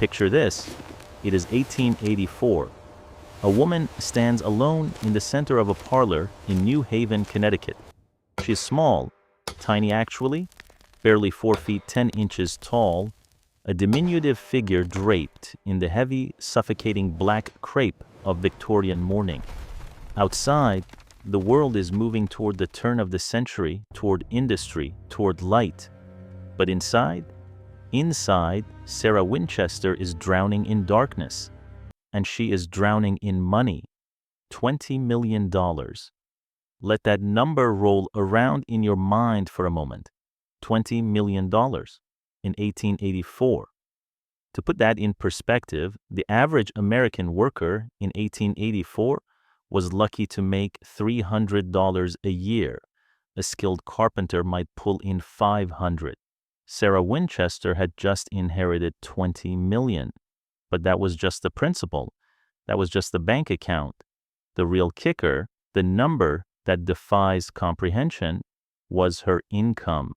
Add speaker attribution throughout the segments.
Speaker 1: Picture this. It is 1884. A woman stands alone in the center of a parlor in New Haven, Connecticut. She is small, tiny actually, barely 4 feet 10 inches tall, a diminutive figure draped in the heavy, suffocating black crepe of Victorian mourning. Outside, the world is moving toward the turn of the century, toward industry, toward light. But inside, Sarah Winchester is drowning in darkness. And she is drowning in money. $20 million. Let that number roll around in your mind for a moment. $20 million in 1884. To put that in perspective, the average American worker in 1884 was lucky to make $300 a year. A skilled carpenter might pull in $500. Sarah Winchester had just inherited $20 million. But that was just the principal. That was just the bank account. The real kicker, the number that defies comprehension, was her income.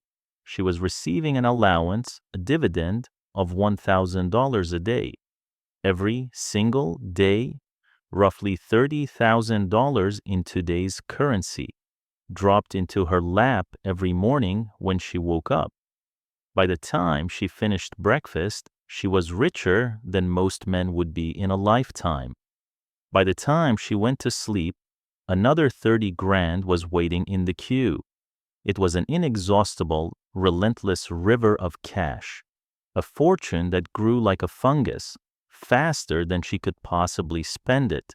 Speaker 1: She was receiving an allowance, a dividend of $1,000 a day. Every single day, roughly $30,000 in today's currency, dropped into her lap every morning when she woke up. By the time she finished breakfast, she was richer than most men would be in a lifetime. By the time she went to sleep, another 30 grand was waiting in the queue. It was an inexhaustible, relentless river of cash, a fortune that grew like a fungus, faster than she could possibly spend it.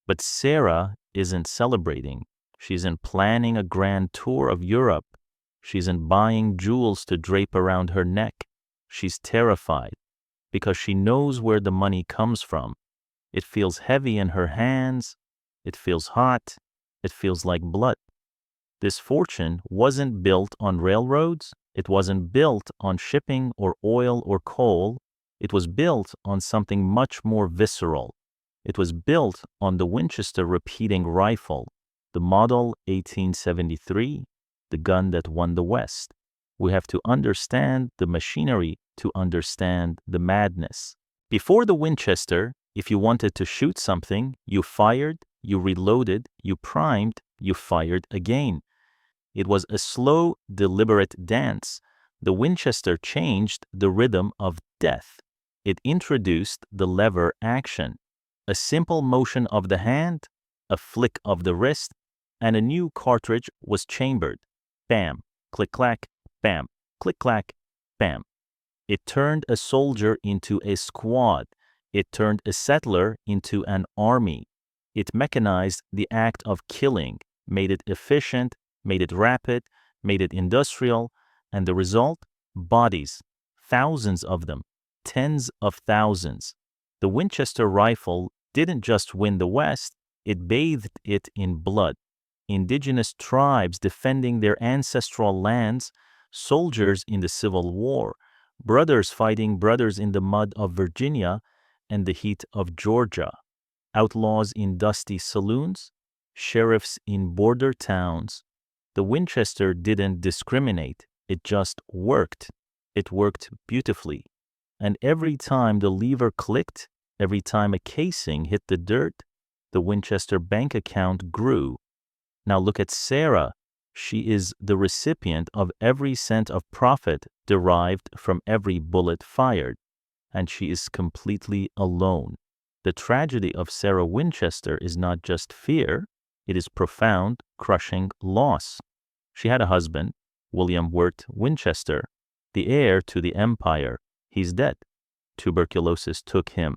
Speaker 1: But Sarah isn't celebrating. She isn't planning a grand tour of Europe. She isn't buying jewels to drape around her neck. She's terrified, because she knows where the money comes from. It feels heavy in her hands. It feels hot. It feels like blood. This fortune wasn't built on railroads. It wasn't built on shipping or oil or coal. It was built on something much more visceral. It was built on the Winchester repeating rifle, the model 1873, the gun that won the West. We have to understand the machinery to understand the madness. Before the Winchester, if you wanted to shoot something, you fired, you reloaded, you primed, you fired again. It was a slow, deliberate dance. The Winchester changed the rhythm of death. It introduced the lever action. A simple motion of the hand, a flick of the wrist, and a new cartridge was chambered. Bam, click-clack, bam, click-clack, bam. It turned a soldier into a squad. It turned a settler into an army. It mechanized the act of killing, made it efficient, made it rapid, made it industrial, and the result? Bodies. Thousands of them. Tens of thousands. The Winchester rifle didn't just win the West, it bathed it in blood. Indigenous tribes defending their ancestral lands, soldiers in the Civil War, brothers fighting brothers in the mud of Virginia and the heat of Georgia, outlaws in dusty saloons, sheriffs in border towns. The Winchester didn't discriminate, it just worked. It worked beautifully. And every time the lever clicked, every time a casing hit the dirt, the Winchester bank account grew. Now look at Sarah. She is the recipient of every cent of profit derived from every bullet fired, and she is completely alone. The tragedy of Sarah Winchester is not just fear, it is profound, crushing loss. She had a husband, William Wirt Winchester, the heir to the empire. He's dead. Tuberculosis took him,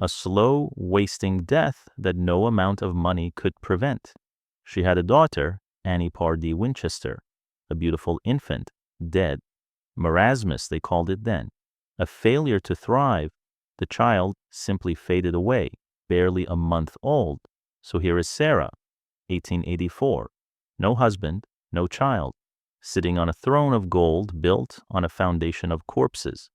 Speaker 1: a slow, wasting death that no amount of money could prevent. She had a daughter, Annie Pardee Winchester, a beautiful infant, dead. Marasmus, they called it then. A failure to thrive. The child simply faded away, barely a month old. So here is Sarah, 1884. No husband, no child, sitting on a throne of gold built on a foundation of corpses.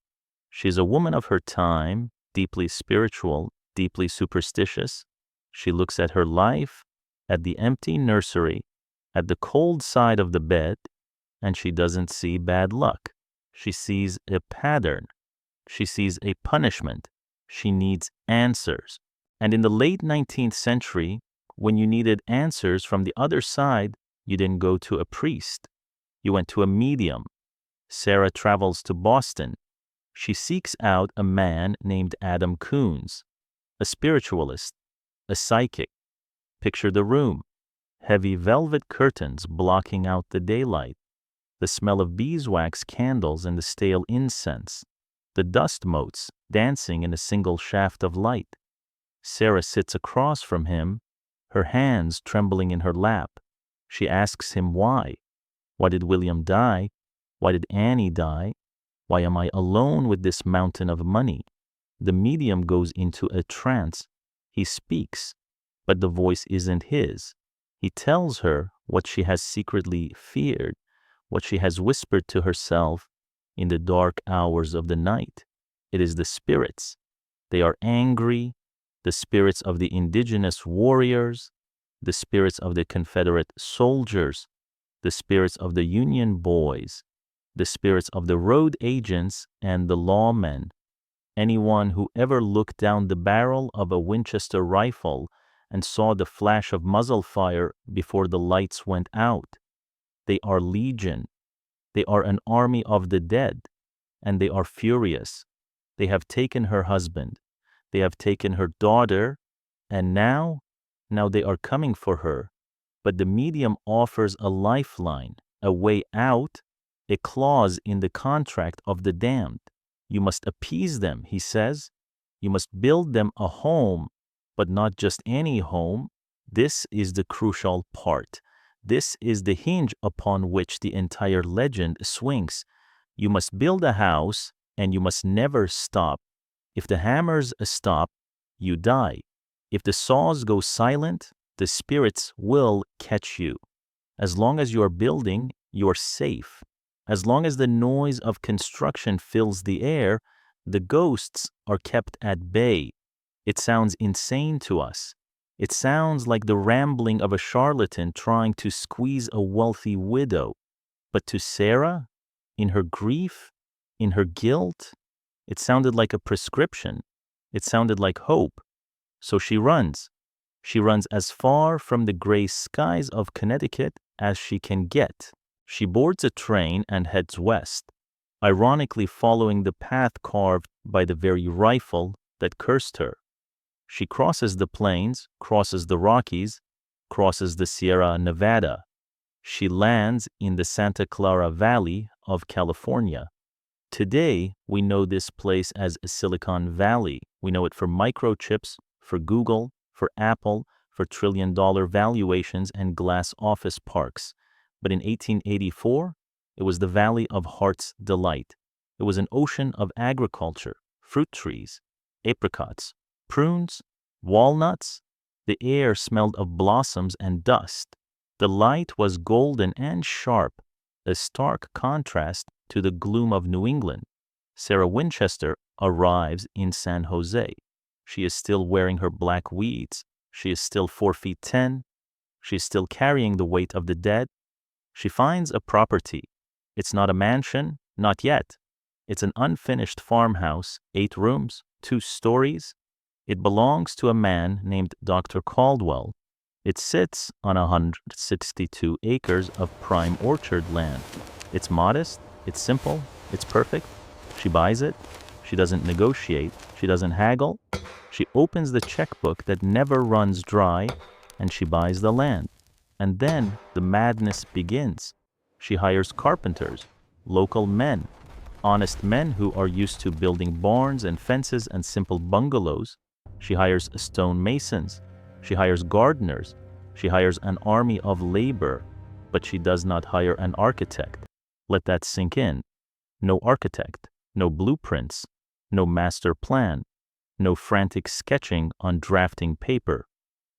Speaker 1: She's a woman of her time, deeply spiritual, deeply superstitious. She looks at her life, at the empty nursery, at the cold side of the bed, and she doesn't see bad luck. She sees a pattern. She sees a punishment. She needs answers. And in the late 19th century, when you needed answers from the other side, you didn't go to a priest. You went to a medium. Sarah travels to Boston. She seeks out a man named Adam Coons, a spiritualist, a psychic. Picture the room. Heavy velvet curtains blocking out the daylight. The smell of beeswax candles and the stale incense. The dust motes dancing in a single shaft of light. Sarah sits across from him, her hands trembling in her lap. She asks him why. Why did William die? Why did Annie die? Why am I alone with this mountain of money? The medium goes into a trance. He speaks, but the voice isn't his. He tells her what she has secretly feared, what she has whispered to herself in the dark hours of the night. It is the spirits. They are angry, the spirits of the indigenous warriors, the spirits of the Confederate soldiers, the spirits of the Union boys, the spirits of the road agents and the lawmen. Anyone who ever looked down the barrel of a Winchester rifle and saw the flash of muzzle fire before the lights went out. They are legion. They are an army of the dead, and they are furious. They have taken her husband. They have taken her daughter, and now they are coming for her. But the medium offers a lifeline, a way out, a clause in the contract of the damned. You must appease them, he says. You must build them a home, but not just any home. This is the crucial part. This is the hinge upon which the entire legend swings. You must build a house, and you must never stop. If the hammers stop, you die. If the saws go silent, the spirits will catch you. As long as you are building, you are safe. As long as the noise of construction fills the air, the ghosts are kept at bay. It sounds insane to us. It sounds like the rambling of a charlatan trying to squeeze a wealthy widow. But to Sarah, in her grief, in her guilt, it sounded like a prescription. It sounded like hope. So she runs. She runs as far from the gray skies of Connecticut as she can get. She boards a train and heads west, ironically following the path carved by the very rifle that cursed her. She crosses the plains, crosses the Rockies, crosses the Sierra Nevada. She lands in the Santa Clara Valley of California. Today, we know this place as Silicon Valley. We know it for microchips, for Google, for Apple, for trillion-dollar valuations and glass office parks. But in 1884, it was the Valley of Heart's Delight. It was an ocean of agriculture, fruit trees, apricots, prunes, walnuts. The air smelled of blossoms and dust. The light was golden and sharp, a stark contrast to the gloom of New England. Sarah Winchester arrives in San Jose. She is still wearing her black weeds. She is still 4'10". She is still carrying the weight of the dead. She finds a property. It's not a mansion, not yet. It's an unfinished farmhouse, 8 rooms, 2 stories. It belongs to a man named Dr. Caldwell. It sits on 162 acres of prime orchard land. It's modest, it's simple, it's perfect. She buys it. She doesn't negotiate. She doesn't haggle. She opens the checkbook that never runs dry, and she buys the land. And then the madness begins. She hires carpenters, local men, honest men who are used to building barns and fences and simple bungalows. She hires stone masons. She hires gardeners. She hires an army of labor, but she does not hire an architect. Let that sink in. No architect, no blueprints, no master plan, no frantic sketching on drafting paper,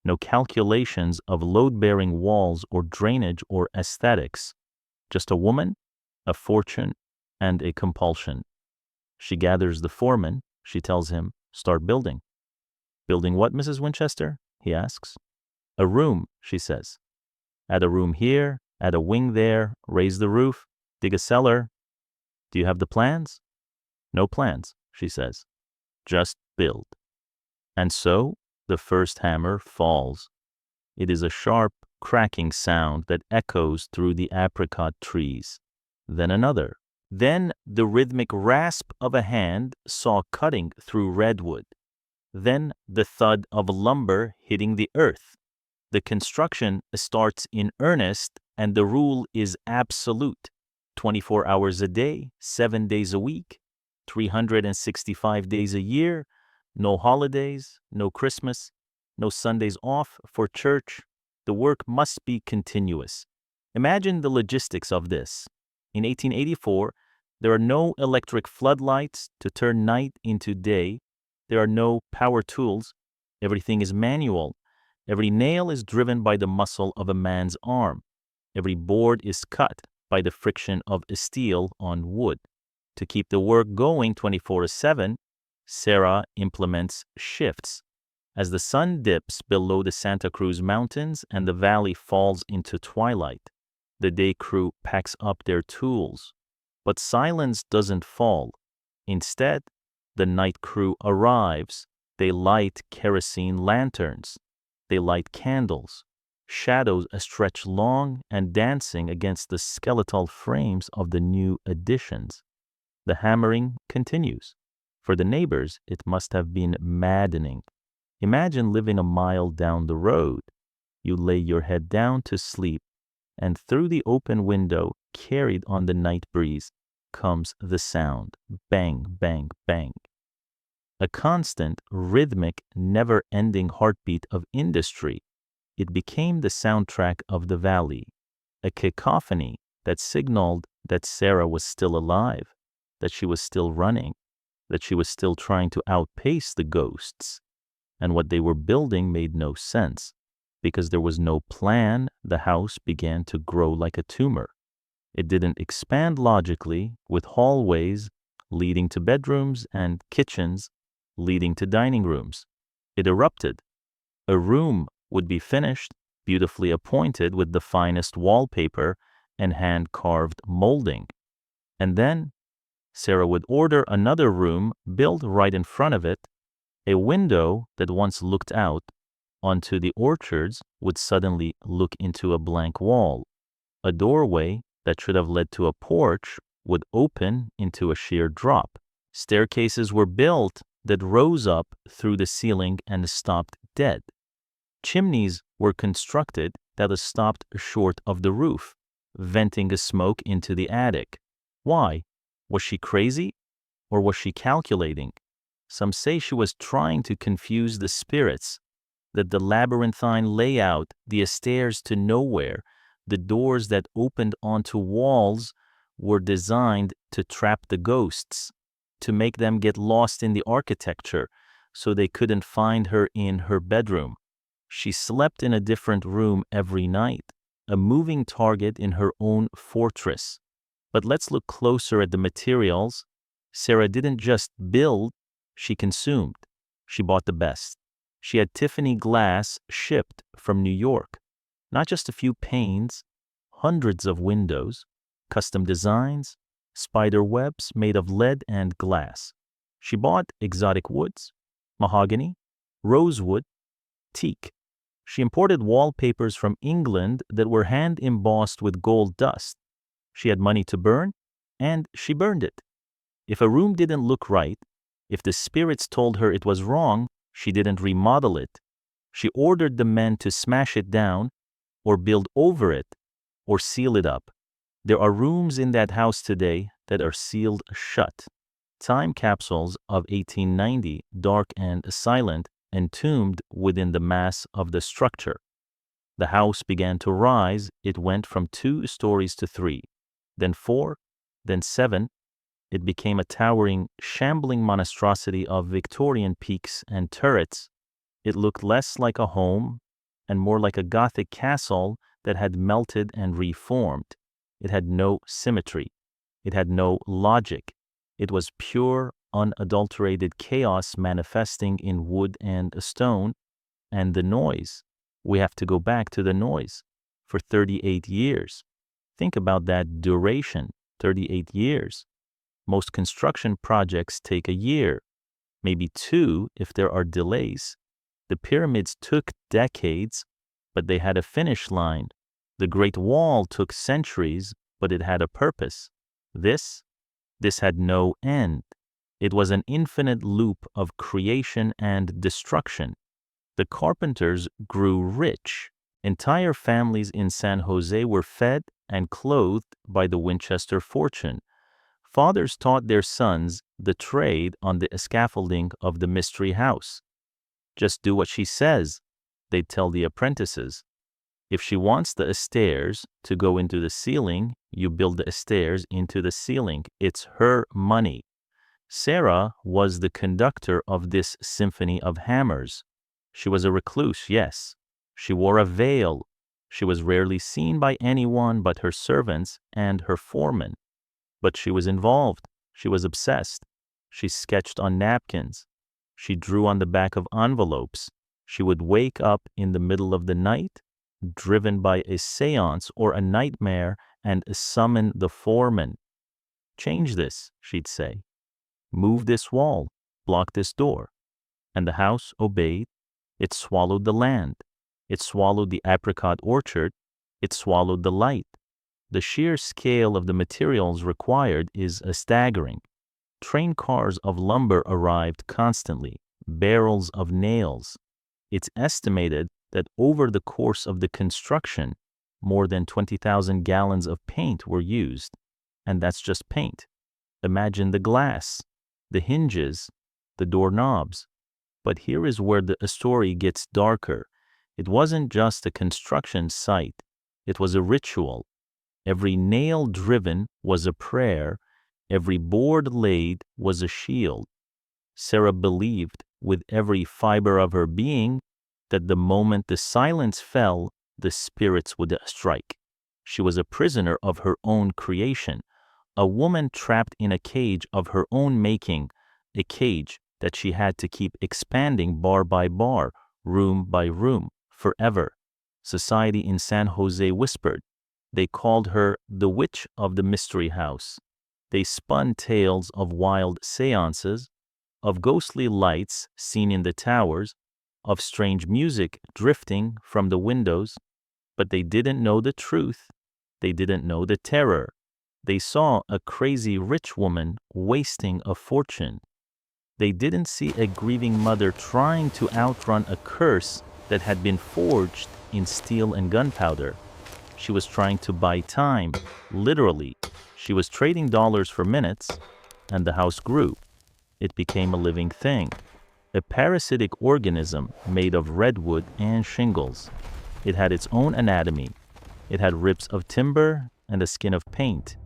Speaker 1: no calculations of load-bearing walls or drainage or aesthetics. Just a woman, a fortune, and a compulsion. She gathers the foreman. She tells him, "Start building." "Building what, Mrs. Winchester?" he asks. "A room," she says. "Add a room here, add a wing there, raise the roof, dig a cellar." "Do you have the plans?" "No plans," she says. "Just build. And so the first hammer falls. It is a sharp, cracking sound that echoes through the apricot trees. Then another. Then the rhythmic rasp of a hand saw cutting through redwood. Then the thud of lumber hitting the earth. The construction starts in earnest, and the rule is absolute. 24 hours a day, 7 days a week, 365 days a year, no holidays, no Christmas, no Sundays off for church. The work must be continuous. Imagine the logistics of this. In 1884, there are no electric floodlights to turn night into day. There are no power tools. Everything is manual. Every nail is driven by the muscle of a man's arm. Every board is cut by the friction of steel on wood. To keep the work going 24/7, Sarah implements shifts. As the sun dips below the Santa Cruz Mountains and the valley falls into twilight, the day crew packs up their tools. But silence doesn't fall. Instead, the night crew arrives. They light kerosene lanterns. They light candles. Shadows stretch long and dancing against the skeletal frames of the new additions. The hammering continues. For the neighbors, it must have been maddening. Imagine living a mile down the road. You lay your head down to sleep, and through the open window, carried on the night breeze, comes the sound. Bang, bang, bang. A constant, rhythmic, never-ending heartbeat of industry. It became the soundtrack of the valley, a cacophony that signaled that Sarah was still alive, that she was still running, that she was still trying to outpace the ghosts. And what they were building made no sense. Because there was no plan, the house began to grow like a tumor. It didn't expand logically, with hallways leading to bedrooms and kitchens leading to dining rooms. It erupted. A room would be finished, beautifully appointed with the finest wallpaper and hand-carved molding. And then Sarah would order another room built right in front of it. A window that once looked out onto the orchards would suddenly look into a blank wall. A doorway that should have led to a porch would open into a sheer drop. Staircases were built that rose up through the ceiling and stopped dead. Chimneys were constructed that stopped short of the roof, venting a smoke into the attic. Why? Was she crazy? Or was she calculating? Some say she was trying to confuse the spirits, that the labyrinthine layout, the stairs to nowhere, the doors that opened onto walls were designed to trap the ghosts, to make them get lost in the architecture so they couldn't find her in her bedroom. She slept in a different room every night, a moving target in her own fortress. But let's look closer at the materials. Sarah didn't just build, she consumed. She bought the best. She had Tiffany glass shipped from New York. Not just a few panes, hundreds of windows, custom designs, spider webs made of lead and glass. She bought exotic woods, mahogany, rosewood, teak. She imported wallpapers from England that were hand-embossed with gold dust. She had money to burn, and she burned it. If a room didn't look right, if the spirits told her it was wrong, she didn't remodel it. She ordered the men to smash it down, or build over it, or seal it up. There are rooms in that house today that are sealed shut. Time capsules of 1890, dark and silent, entombed within the mass of the structure. The house began to rise. It went from 2 stories to 3, then 4, then 7. It became a towering, shambling monstrosity of Victorian peaks and turrets. It looked less like a home and more like a Gothic castle that had melted and reformed. It had no symmetry. It had no logic. It was pure, unadulterated chaos manifesting in wood and stone. And the noise. We have to go back to the noise. For 38 years. Think about that duration, 38 years. Most construction projects take a year. maybe 2 if there are delays. The pyramids took decades, but they had a finish line. The Great Wall took centuries, but it had a purpose. This had no end. It was an infinite loop of creation and destruction. The carpenters grew rich. Entire families in San Jose were fed and clothed by the Winchester fortune. Fathers taught their sons the trade on the scaffolding of the Mystery House. Just do what she says, they'd tell the apprentices. If she wants the stairs to go into the ceiling, you build the stairs into the ceiling. It's her money. Sarah was the conductor of this symphony of hammers. She was a recluse, yes. She wore a veil. She was rarely seen by anyone but her servants and her foreman. But she was involved. She was obsessed. She sketched on napkins. She drew on the back of envelopes. She would wake up in the middle of the night, driven by a seance or a nightmare, and summon the foreman. Change this, she'd say. Move this wall, block this door. And the house obeyed. It swallowed the land. It swallowed the apricot orchard. It swallowed the light. The sheer scale of the materials required is staggering. Train cars of lumber arrived constantly, barrels of nails. It's estimated that over the course of the construction, more than 20,000 gallons of paint were used. And that's just paint. Imagine the glass, the hinges, the doorknobs. But here is where the story gets darker. It wasn't just a construction site. It was a ritual. Every nail driven was a prayer. Every board laid was a shield. Sarah believed with every fiber of her being that the moment the silence fell, the spirits would strike. She was a prisoner of her own creation, a woman trapped in a cage of her own making, a cage that she had to keep expanding bar by bar, room by room, forever. Society in San Jose whispered. They called her the Witch of the Mystery House. They spun tales of wild seances, of ghostly lights seen in the towers, of strange music drifting from the windows, but they didn't know the truth. They didn't know the terror. They saw a crazy rich woman wasting a fortune. They didn't see a grieving mother trying to outrun a curse that had been forged in steel and gunpowder. She was trying to buy time, literally. She was trading dollars for minutes, and the house grew. It became a living thing, a parasitic organism made of redwood and shingles. It had its own anatomy. It had ribs of timber and a skin of paint.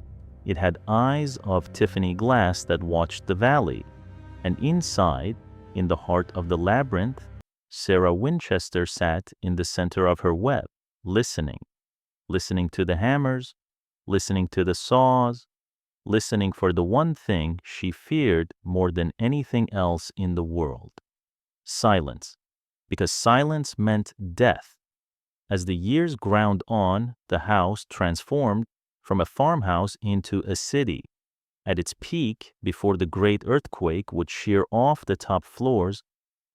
Speaker 1: It had eyes of Tiffany glass that watched the valley. And inside, in the heart of the labyrinth, Sarah Winchester sat in the center of her web, listening to the hammers, listening to the saws, listening for the one thing she feared more than anything else in the world. Silence, because silence meant death. As the years ground on, the house transformed from a farmhouse into a city. At its peak, before the great earthquake would shear off the top floors,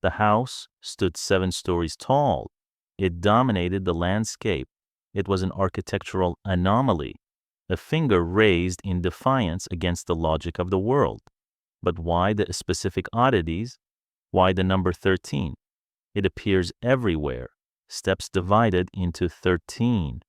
Speaker 1: the house stood 7 stories tall. It dominated the landscape. It was an architectural anomaly, a finger raised in defiance against the logic of the world. But why the specific oddities? Why the number 13? It appears everywhere. Steps divided into 13.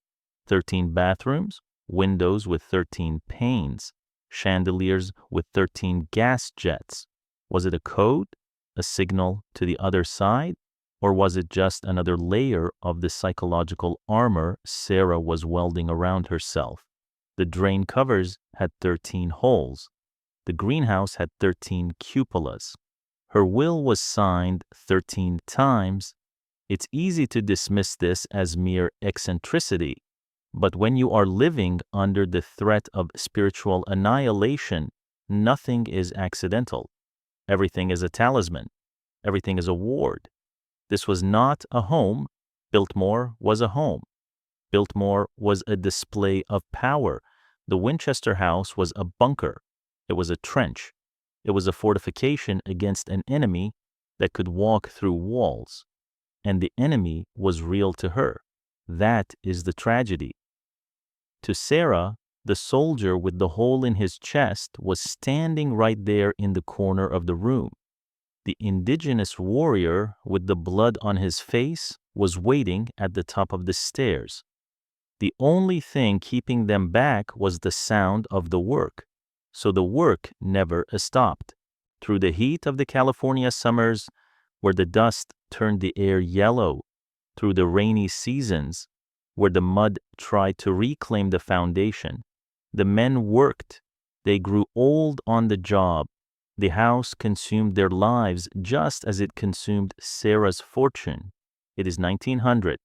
Speaker 1: 13 bathrooms, windows with 13 panes, chandeliers with 13 gas jets. Was it a code, a signal to the other side? Or was it just another layer of the psychological armor Sarah was welding around herself? The drain covers had 13 holes. The greenhouse had 13 cupolas. Her will was signed 13 times. It's easy to dismiss this as mere eccentricity, but when you are living under the threat of spiritual annihilation, nothing is accidental. Everything is a talisman. Everything is a ward. This was not a home. Biltmore was a home. Biltmore was a display of power. The Winchester house was a bunker. It was a trench. It was a fortification against an enemy that could walk through walls. And the enemy was real to her. That is the tragedy. To Sarah, the soldier with the hole in his chest was standing right there in the corner of the room. The indigenous warrior with the blood on his face was waiting at the top of the stairs. The only thing keeping them back was the sound of the work, so the work never stopped. Through the heat of the California summers, where the dust turned the air yellow, through the rainy seasons, where the mud tried to reclaim the foundation, the men worked. They grew old on the job. The house consumed their lives just as it consumed Sarah's fortune. It is 1900.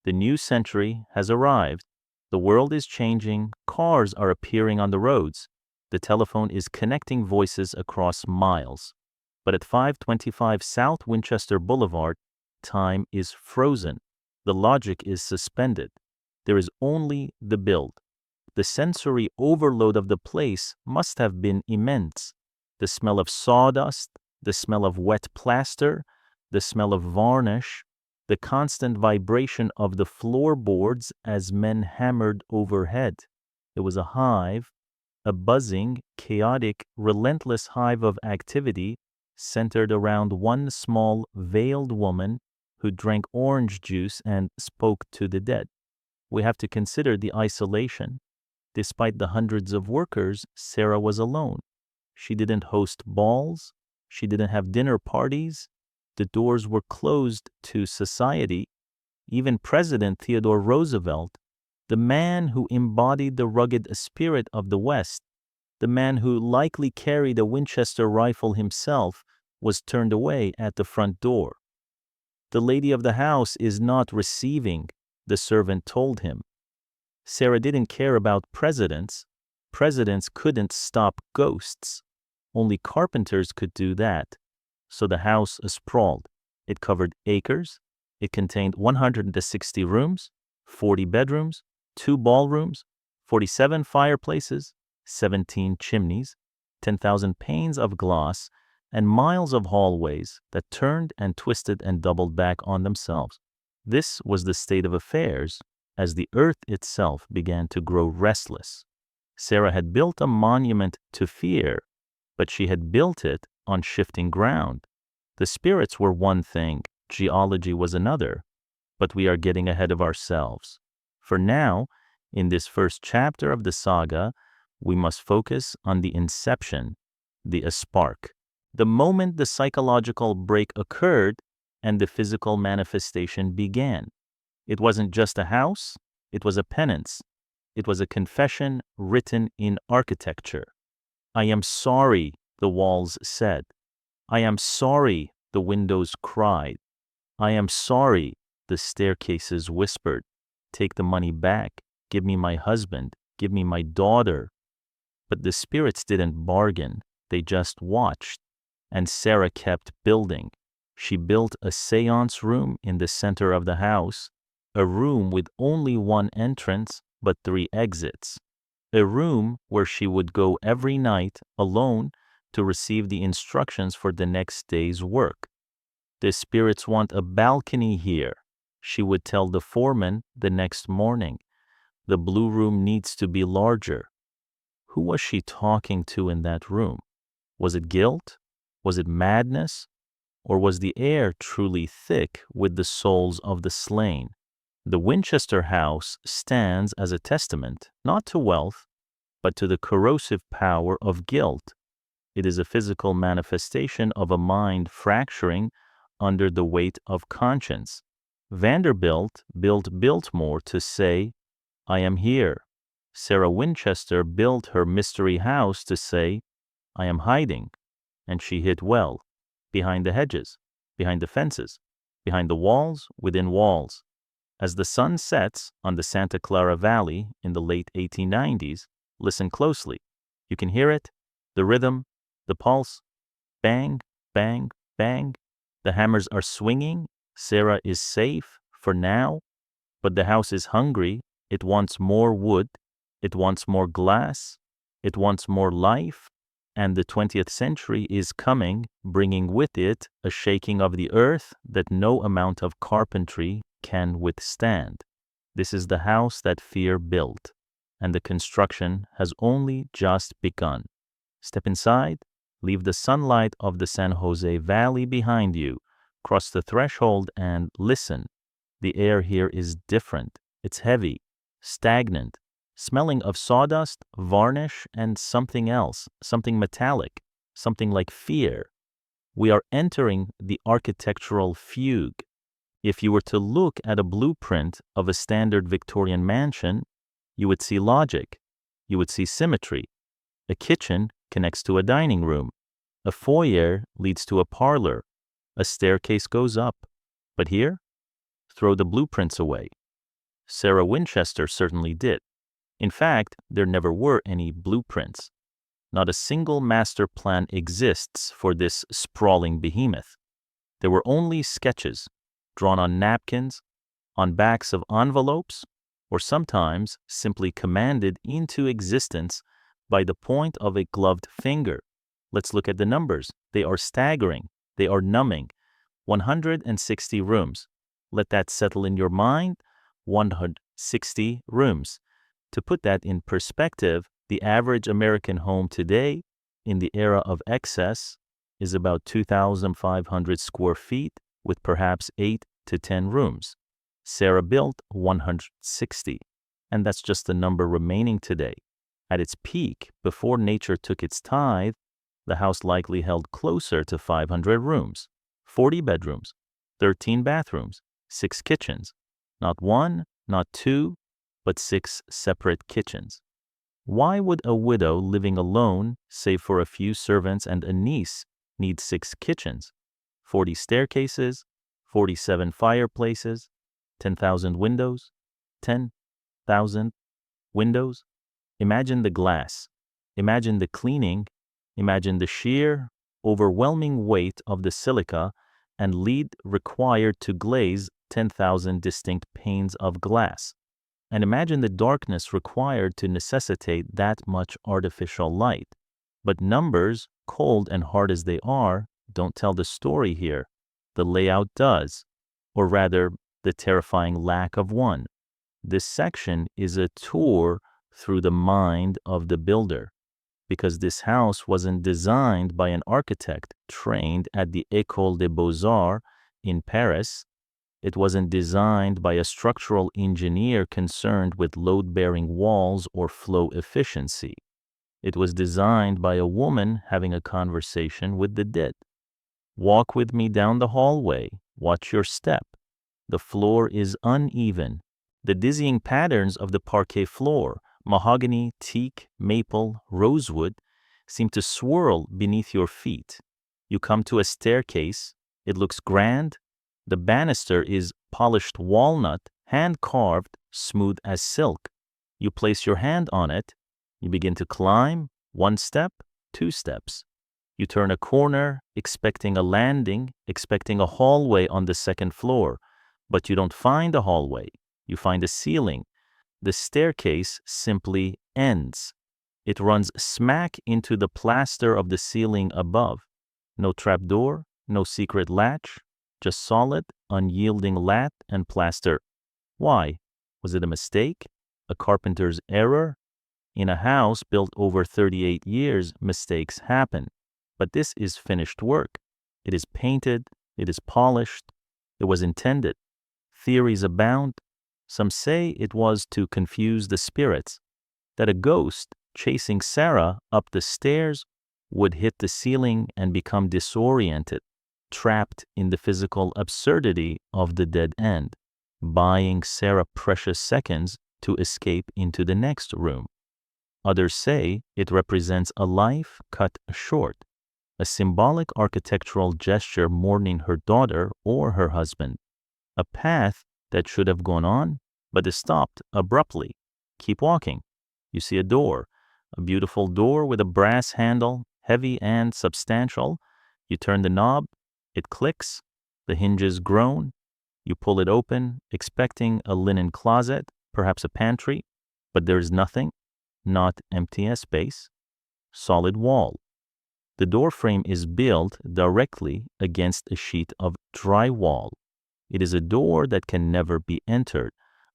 Speaker 1: The new century has arrived. The world is changing. Cars are appearing on the roads. The telephone is connecting voices across miles. But at 525 South Winchester Boulevard, time is frozen. The logic is suspended. There is only the build. The sensory overload of the place must have been immense. The smell of sawdust, the smell of wet plaster, the smell of varnish, the constant vibration of the floorboards as men hammered overhead. It was a hive, a buzzing, chaotic, relentless hive of activity centered around one small, veiled woman who drank orange juice and spoke to the dead. We have to consider the isolation. Despite the hundreds of workers, Sarah was alone. She didn't host balls. She didn't have dinner parties. The doors were closed to society. Even President Theodore Roosevelt, the man who embodied the rugged spirit of the West, the man who likely carried a Winchester rifle himself, was turned away at the front door. The lady of the house is not receiving, the servant told him. Sarah didn't care about presidents. Presidents couldn't stop ghosts. Only carpenters could do that. So the house sprawled. It covered acres. It contained 160 rooms, 40 bedrooms, 2 ballrooms, 47 fireplaces, 17 chimneys, 10,000 panes of glass, and miles of hallways that turned and twisted and doubled back on themselves. This was the state of affairs as the earth itself began to grow restless. Sarah had built a monument to fear, but she had built it on shifting ground. The spirits were one thing, geology was another, but we are getting ahead of ourselves. For now, in this first chapter of the saga, we must focus on the inception, the spark, the moment the psychological break occurred and the physical manifestation began. It wasn't just a house, it was a penance. It was a confession written in architecture. I am sorry, the walls said. I am sorry, the windows cried. I am sorry, the staircases whispered. Take the money back. Give me my husband. Give me my daughter. But the spirits didn't bargain. They just watched. And Sarah kept building. She built a seance room in the center of the house, a room with only one entrance but 3 exits, a room where she would go every night alone to receive the instructions for the next day's work. The spirits want a balcony here, she would tell the foreman the next morning. The blue room needs to be larger. Who was she talking to in that room? Was it guilt? Was it madness? Or was the air truly thick with the souls of the slain? The Winchester house stands as a testament, not to wealth, but to the corrosive power of guilt. It is a physical manifestation of a mind fracturing under the weight of conscience. Vanderbilt built Biltmore to say, I am here. Sarah Winchester built her mystery house to say, I am hiding. And she hid well, behind the hedges, behind the fences, behind the walls, within walls. As the sun sets on the Santa Clara Valley in the late 1890s, listen closely. You can hear it, the rhythm, the pulse. Bang, bang, bang. The hammers are swinging. Sarah is safe for now, but the house is hungry. It wants more wood. It wants more glass. It wants more life. And the 20th century is coming, bringing with it a shaking of the earth that no amount of carpentry can withstand. This is the house that fear built, and the construction has only just begun. Step inside, leave the sunlight of the San Jose Valley behind you, cross the threshold and listen. The air here is different. It's heavy, stagnant, smelling of sawdust, varnish, and something else, something metallic, something like fear. We are entering the architectural fugue. If you were to look at a blueprint of a standard Victorian mansion, you would see logic. You would see symmetry. A kitchen connects to a dining room. A foyer leads to a parlor. A staircase goes up. But here, throw the blueprints away. Sarah Winchester certainly did. In fact, there never were any blueprints. Not a single master plan exists for this sprawling behemoth. There were only sketches, drawn on napkins, on backs of envelopes, or sometimes simply commanded into existence by the point of a gloved finger. Let's look at the numbers. They are staggering. They are numbing. 160 rooms. Let that settle in your mind. 160 rooms. To put that in perspective, the average American home today, in the era of excess, is about 2,500 square feet with perhaps 8 to 10 rooms. Sarah built 160, and that's just the number remaining today. At its peak, before nature took its tithe, the house likely held closer to 500 rooms, 40 bedrooms, 13 bathrooms, 6 kitchens. Not one, not two, but 6 separate kitchens. Why would a widow living alone, save for a few servants and a niece, need 6 kitchens, 40 staircases, 47 fireplaces, 10,000 windows, 10,000 windows? Imagine the glass. Imagine the cleaning. Imagine the sheer, overwhelming weight of the silica and lead required to glaze 10,000 distinct panes of glass. And imagine the darkness required to necessitate that much artificial light. But numbers, cold and hard as they are, don't tell the story here. The layout does, or rather, the terrifying lack of one. This section is a tour through the mind of the builder, because this house wasn't designed by an architect trained at the École des Beaux-Arts in Paris. It wasn't designed by a structural engineer concerned with load-bearing walls or flow efficiency. It was designed by a woman having a conversation with the dead. Walk with me down the hallway. Watch your step. The floor is uneven. The dizzying patterns of the parquet floor, mahogany, teak, maple, rosewood, seem to swirl beneath your feet. You come to a staircase. It looks grand. The banister is polished walnut, hand-carved, smooth as silk. You place your hand on it. You begin to climb, 1 step, 2 steps. You turn a corner, expecting a landing, expecting a hallway on the 2nd floor, but you don't find a hallway. You find a ceiling. The staircase simply ends. It runs smack into the plaster of the ceiling above. No trapdoor, no secret latch, just solid, unyielding lath and plaster. Why? Was it a mistake? A carpenter's error? In a house built over 38 years, mistakes happen. But this is finished work. It is painted. It is polished. It was intended. Theories abound. Some say it was to confuse the spirits, that a ghost chasing Sarah up the stairs would hit the ceiling and become disoriented, trapped in the physical absurdity of the dead end, buying Sarah precious seconds to escape into the next room. Others say it represents a life cut short, a symbolic architectural gesture mourning her daughter or her husband, a path that should have gone on, but is stopped abruptly. Keep walking. You see a door, a beautiful door with a brass handle, heavy and substantial. You turn the knob, it clicks, the hinges groan. You pull it open, expecting a linen closet, perhaps a pantry, but there is nothing, not empty as space. Solid wall. The door frame is built directly against a sheet of drywall. It is a door that can never be entered,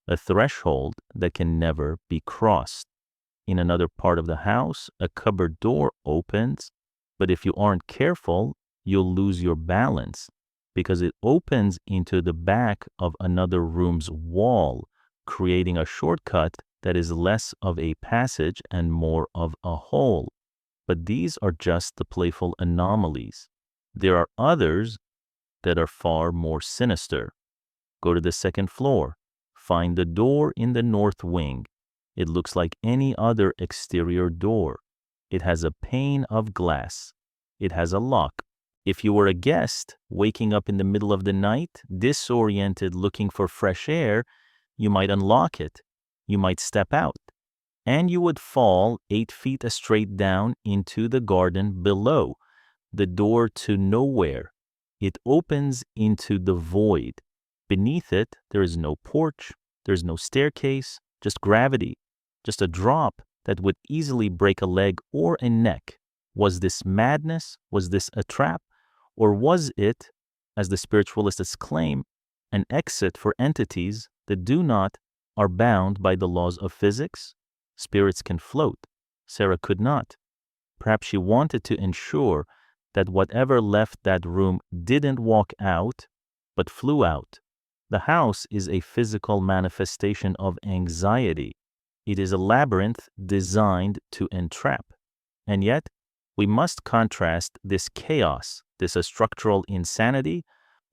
Speaker 1: a threshold that can never be crossed. In another part of the house, a cupboard door opens, but if you aren't careful, you'll lose your balance because it opens into the back of another room's wall, creating a shortcut that is less of a passage and more of a hole. But these are just the playful anomalies. There are others that are far more sinister. Go to the second floor. Find the door in the north wing. It looks like any other exterior door. It has a pane of glass. It has a lock. If you were a guest waking up in the middle of the night, disoriented, looking for fresh air, you might unlock it. You might step out, and you would fall 8 feet straight down into the garden below, the door to nowhere. It opens into the void. Beneath it, there is no porch, there's no staircase, just gravity, just a drop that would easily break a leg or a neck. Was this madness? Was this a trap? Or was it, as the spiritualists claim, an exit for entities that are bound by the laws of physics? Spirits can float. Sarah could not. Perhaps she wanted to ensure that whatever left that room didn't walk out, but flew out. The house is a physical manifestation of anxiety. It is a labyrinth designed to entrap. And yet, we must contrast this chaos, this structural insanity,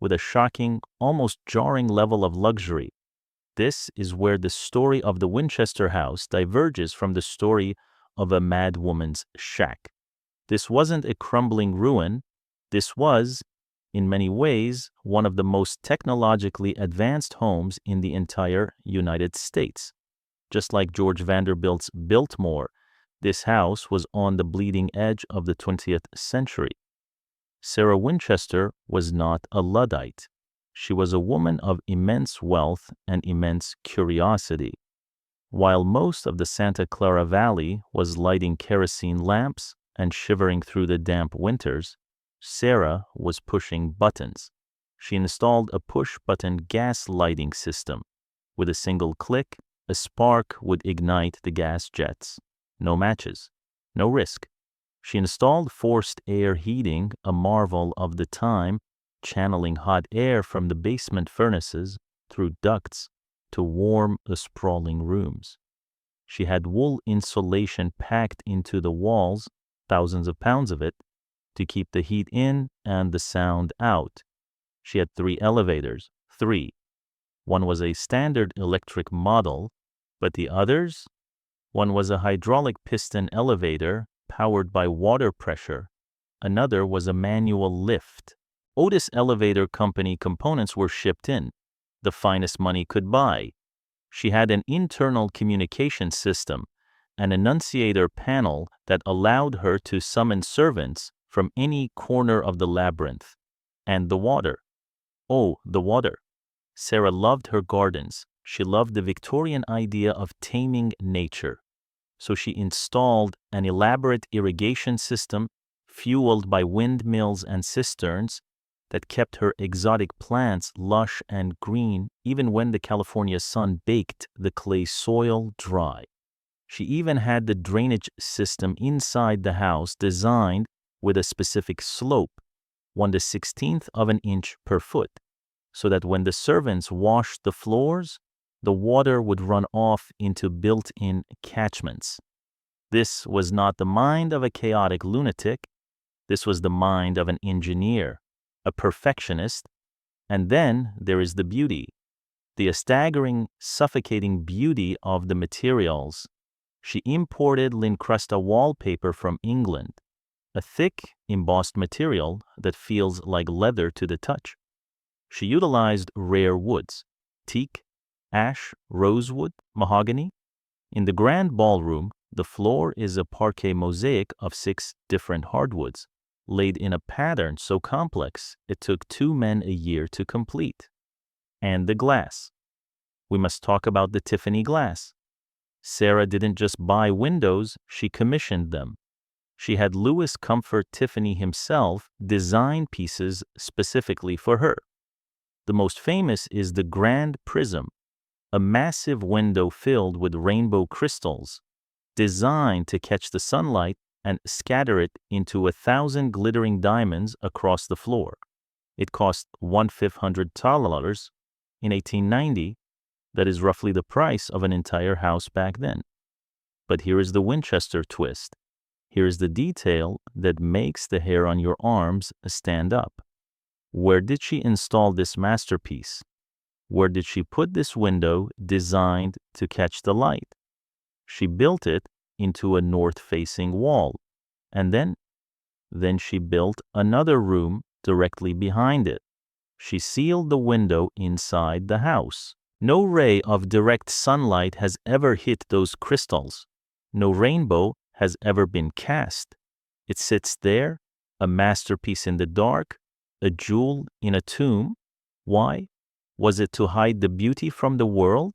Speaker 1: with a shocking, almost jarring level of luxury. This is where the story of the Winchester house diverges from the story of a mad woman's shack. This wasn't a crumbling ruin. This was, in many ways, one of the most technologically advanced homes in the entire United States. Just like George Vanderbilt's Biltmore, this house was on the bleeding edge of the 20th century. Sarah Winchester was not a Luddite. She was a woman of immense wealth and immense curiosity. While most of the Santa Clara Valley was lighting kerosene lamps and shivering through the damp winters, Sarah was pushing buttons. She installed a push-button gas lighting system. With a single click, a spark would ignite the gas jets. No matches, no risk. She installed forced air heating, a marvel of the time, channeling hot air from the basement furnaces through ducts to warm the sprawling rooms. She had wool insulation packed into the walls, thousands of pounds of it, to keep the heat in and the sound out. She had 3 elevators, 3. One was a standard electric model, but the others? One was a hydraulic piston elevator powered by water pressure. Another was a manual lift. Otis Elevator Company components were shipped in, the finest money could buy. She had an internal communication system, an annunciator panel that allowed her to summon servants from any corner of the labyrinth. And the water. Oh, the water. Sarah loved her gardens. She loved the Victorian idea of taming nature. So she installed an elaborate irrigation system fueled by windmills and cisterns that kept her exotic plants lush and green even when the California sun baked the clay soil dry. She even had the drainage system inside the house designed with a specific slope, 1/16 of an inch per foot, so that when the servants washed the floors, the water would run off into built-in catchments. This was not the mind of a chaotic lunatic. This was the mind of an engineer, a perfectionist. And then there is the beauty, the staggering, suffocating beauty of the materials. She imported Lincrusta wallpaper from England, a thick, embossed material that feels like leather to the touch. She utilized rare woods, teak, ash, rosewood, mahogany. In the grand ballroom, the floor is a parquet mosaic of 6 different hardwoods, laid in a pattern so complex it took 2 men a year to complete. And the glass. We must talk about the Tiffany glass. Sarah didn't just buy windows, she commissioned them. She had Louis Comfort Tiffany himself design pieces specifically for her. The most famous is the Grand Prism, a massive window filled with rainbow crystals, designed to catch the sunlight and scatter it into 1,000 glittering diamonds across the floor. It cost $1,500 in 1890. That is roughly the price of an entire house back then. But here is the Winchester twist. Here is the detail that makes the hair on your arms stand up. Where did she install this masterpiece? Where did she put this window designed to catch the light? She built it into a north-facing wall, and then she built another room directly behind it. She sealed the window inside the house. No ray of direct sunlight has ever hit those crystals. No rainbow has ever been cast. It sits there, a masterpiece in the dark, a jewel in a tomb. Why? Was it to hide the beauty from the world?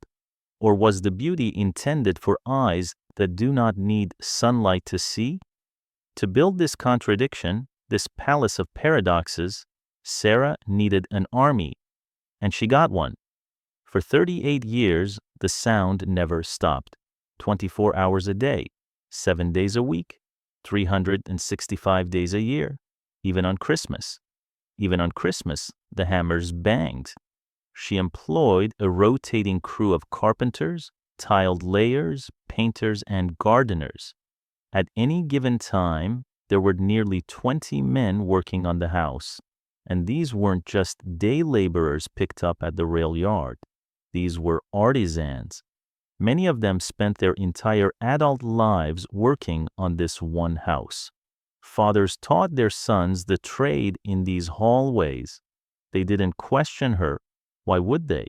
Speaker 1: Or was the beauty intended for eyes that do not need sunlight to see? To build this contradiction, this palace of paradoxes, Sarah needed an army, and she got one. For 38 years, the sound never stopped. 24 hours a day, 7 days a week, 365 days a year, even on Christmas. Even on Christmas, the hammers banged. She employed a rotating crew of carpenters, tiled layers, painters, and gardeners. At any given time, there were nearly 20 men working on the house, and these weren't just day laborers picked up at the rail yard. These were artisans. Many of them spent their entire adult lives working on this one house. Fathers taught their sons the trade in these hallways. They didn't question her. Why would they?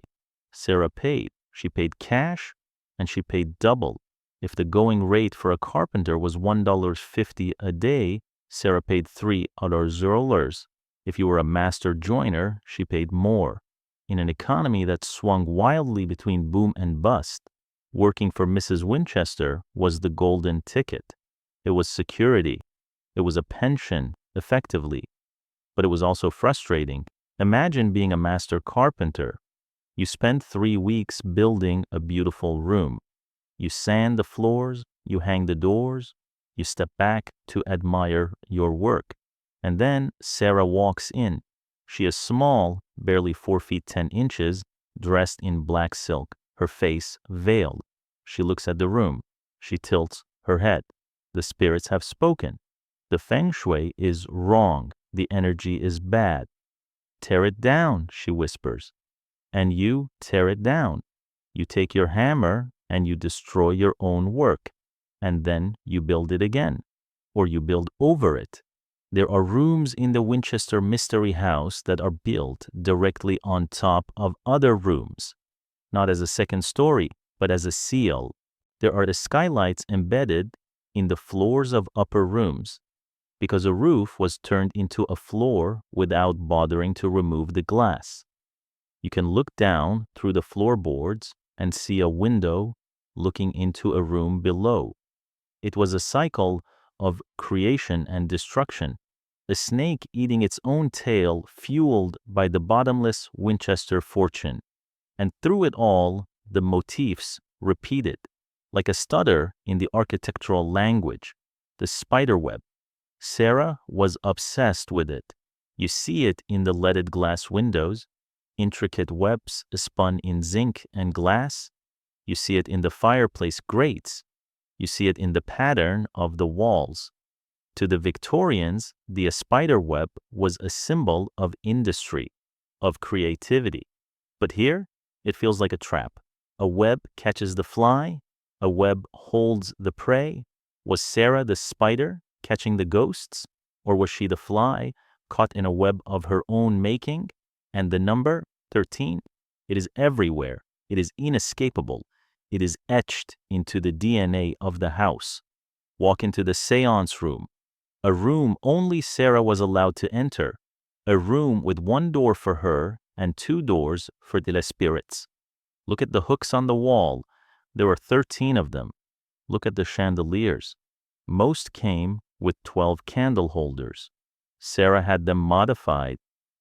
Speaker 1: Sarah paid. She paid cash, and she paid double. If the going rate for a carpenter was $1.50 a day, Sarah paid $3. If you were a master joiner, she paid more. In an economy that swung wildly between boom and bust, working for Mrs. Winchester was the golden ticket. It was security. It was a pension, effectively. But it was also frustrating. Imagine being a master carpenter. You spend 3 weeks building a beautiful room. You sand the floors, you hang the doors, you step back to admire your work. And then Sarah walks in. She is small, barely 4 feet 10 inches, dressed in black silk, her face veiled. She looks at the room. She tilts her head. The spirits have spoken. The feng shui is wrong. The energy is bad. Tear it down, she whispers. And you tear it down. You take your hammer and you destroy your own work. And then you build it again. Or you build over it. There are rooms in the Winchester Mystery House that are built directly on top of other rooms. Not as a second story, but as a seal. There are the skylights embedded in the floors of upper rooms, because a roof was turned into a floor without bothering to remove the glass. You can look down through the floorboards and see a window looking into a room below. It was a cycle of creation and destruction, a snake eating its own tail fueled by the bottomless Winchester fortune. And through it all, the motifs repeated, like a stutter in the architectural language, the spider web. Sarah was obsessed with it. You see it in the leaded glass windows, intricate webs spun in zinc and glass. You see it in the fireplace grates. You see it in the pattern of the walls. To the Victorians, the spider web was a symbol of industry, of creativity. But here, it feels like a trap. A web catches the fly. A web holds the prey. Was Sarah the spider catching the ghosts? Or was she the fly caught in a web of her own making? And the number, 13, it is everywhere. It is inescapable. It is etched into the DNA of the house. Walk into the seance room, a room only Sarah was allowed to enter, a room with one door for her and 2 doors for the spirits. Look at the hooks on the wall. There are 13 of them. Look at the chandeliers. Most came with 12 candle holders. Sarah had them modified.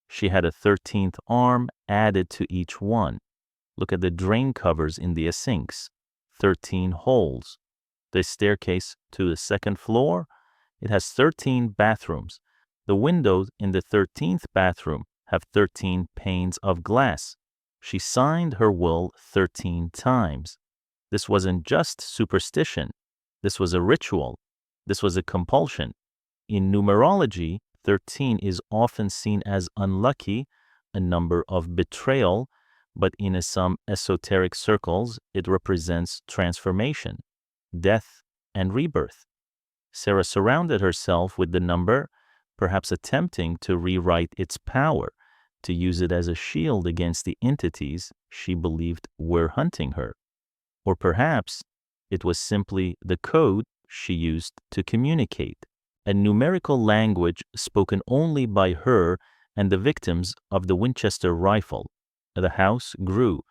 Speaker 1: She had a 13th arm added to each one. Look at the drain covers in the sinks. 13 holes. The staircase to the second floor, it has 13 bathrooms. The windows in the 13th bathroom have 13 panes of glass. She signed her will 13 times. This wasn't just superstition. This was a ritual. This was a compulsion. In numerology, 13 is often seen as unlucky, a number of betrayal, but in some esoteric circles, it represents transformation, death, and rebirth. Sarah surrounded herself with the number, perhaps attempting to rewrite its power, to use it as a shield against the entities she believed were hunting her. Or perhaps it was simply the code she used to communicate, a numerical language spoken only by her and the victims of the Winchester rifle. The house grew.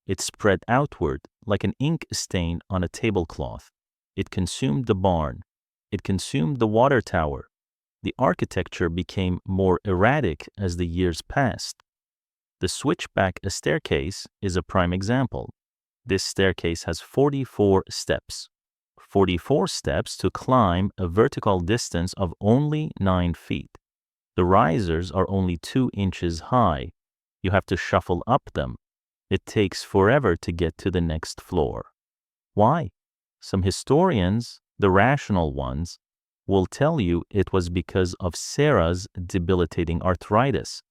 Speaker 1: It spread outward like an ink stain on a tablecloth. It consumed the barn. It consumed the water tower. The architecture became more erratic as the years passed. The switchback staircase is a prime example. This staircase has 44 steps. 44 steps to climb a vertical distance of only 9 feet. The risers are only 2 inches high. You have to shuffle up them. It takes forever to get to the next floor. Why? Some historians, the rational ones, will tell you it was because of Sarah's debilitating arthritis.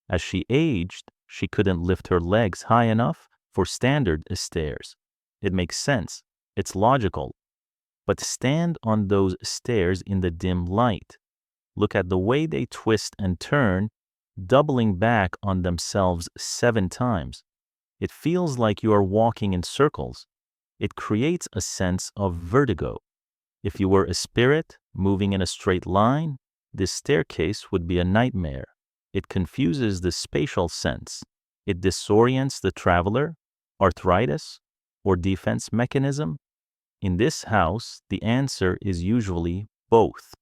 Speaker 1: As she aged, she couldn't lift her legs high enough for standard stairs. It makes sense. It's logical. But stand on those stairs in the dim light. Look at the way they twist and turn, doubling back on themselves 7 times. It feels like you are walking in circles. It creates a sense of vertigo. If you were a spirit moving in a straight line, this staircase would be a nightmare. It confuses the spatial sense. It disorients the traveler, arthritis, or defense mechanism. In this house, the answer is usually both.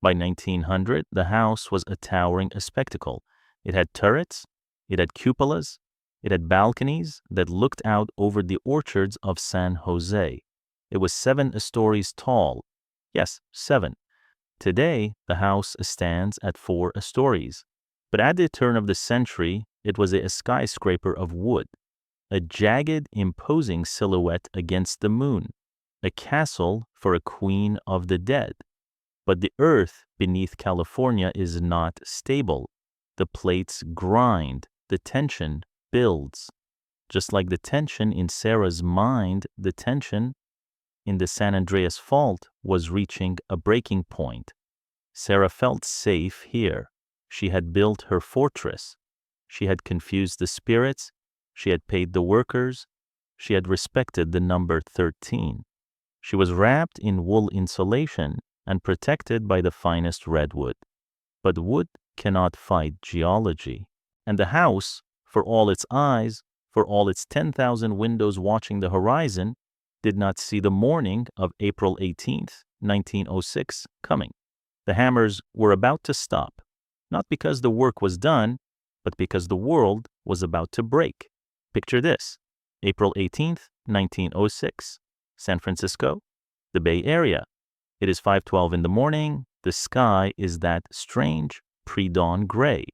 Speaker 1: By 1900, the house was a towering spectacle. It had turrets, it had cupolas, it had balconies that looked out over the orchards of San Jose. It was 7 stories tall. Yes, 7. Today, the house stands at 4 stories. But at the turn of the century, it was a skyscraper of wood, a jagged, imposing silhouette against the moon, a castle for a queen of the dead. But the earth beneath California is not stable. The plates grind, the tension builds. Just like the tension in Sarah's mind, the tension in the San Andreas Fault was reaching a breaking point. Sarah felt safe here. She had built her fortress. She had confused the spirits. She had paid the workers. She had respected the number 13. She was wrapped in wool insulation and protected by the finest redwood. But wood cannot fight geology. And the house, for all its eyes, for all its 10,000 windows watching the horizon, did not see the morning of April 18th, 1906 coming. The hammers were about to stop, not because the work was done, but because the world was about to break. Picture this: April 18th, 1906, San Francisco, the Bay Area. It is 5:12 in the morning. The sky is that strange pre-dawn gray,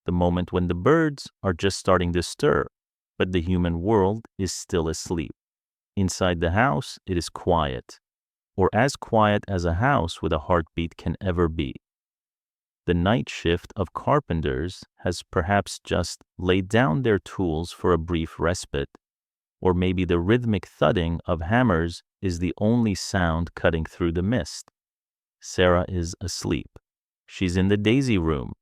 Speaker 1: the moment when the birds are just starting to stir, but the human world is still asleep. Inside the house, it is quiet, or as quiet as a house with a heartbeat can ever be. The night shift of carpenters has perhaps just laid down their tools for a brief respite, or maybe the rhythmic thudding of hammers is the only sound cutting through the mist. Sarah is asleep. She's in the Daisy Room.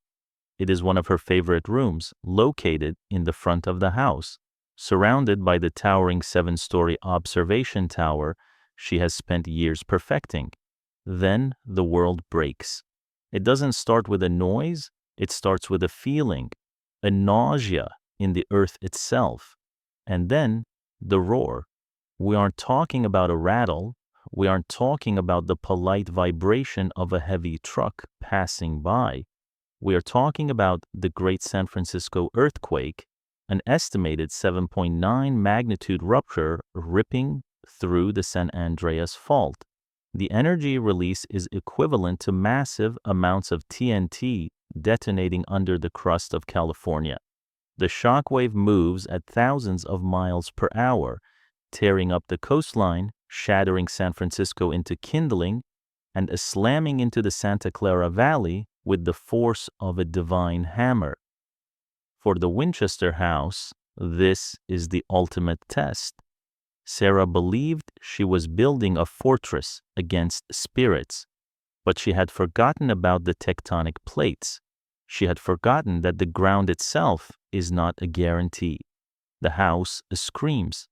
Speaker 1: It is one of her favorite rooms, located in the front of the house, surrounded by the towering 7-story observation tower she has spent years perfecting. Then the world breaks. It doesn't start with a noise, it starts with a feeling, a nausea in the earth itself. And then the roar. We aren't talking about a rattle, we aren't talking about the polite vibration of a heavy truck passing by. We are talking about the Great San Francisco earthquake, an estimated 7.9 magnitude rupture ripping through the San Andreas Fault. The energy release is equivalent to massive amounts of TNT detonating under the crust of California. The shockwave moves at thousands of miles per hour, tearing up the coastline, shattering San Francisco into kindling, and slamming into the Santa Clara Valley with the force of a divine hammer. For the Winchester house, this is the ultimate test. Sarah believed she was building a fortress against spirits, but she had forgotten about the tectonic plates. She had forgotten that the ground itself is not a guarantee. The house screams.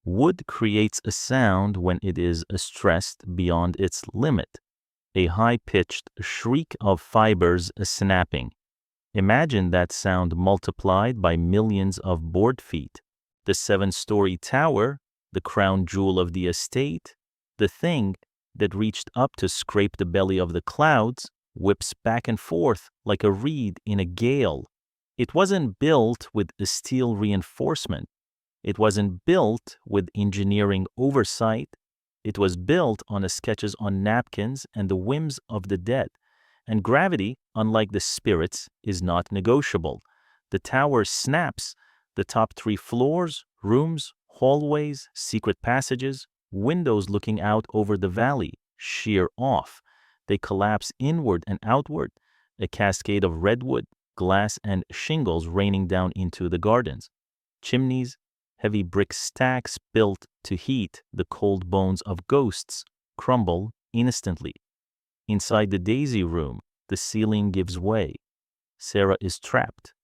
Speaker 1: Wood creates a sound when it is stressed beyond its limit, a high-pitched shriek of fibers snapping. Imagine that sound multiplied by millions of board feet. The 7-story tower, the crown jewel of the estate, the thing that reached up to scrape the belly of the clouds, whips back and forth like a reed in a gale. It wasn't built with a steel reinforcement. It wasn't built with engineering oversight. It was built on sketches on napkins and the whims of the dead. And gravity, unlike the spirits, is not negotiable. The tower snaps. The top 3 floors, rooms, hallways, secret passages, windows looking out over the valley, shear off. They collapse inward and outward, a cascade of redwood, glass, and shingles raining down into the gardens. Chimneys, heavy brick stacks built to heat the cold bones of ghosts, crumble instantly. Inside the Daisy room, the ceiling gives way. Sarah is trapped.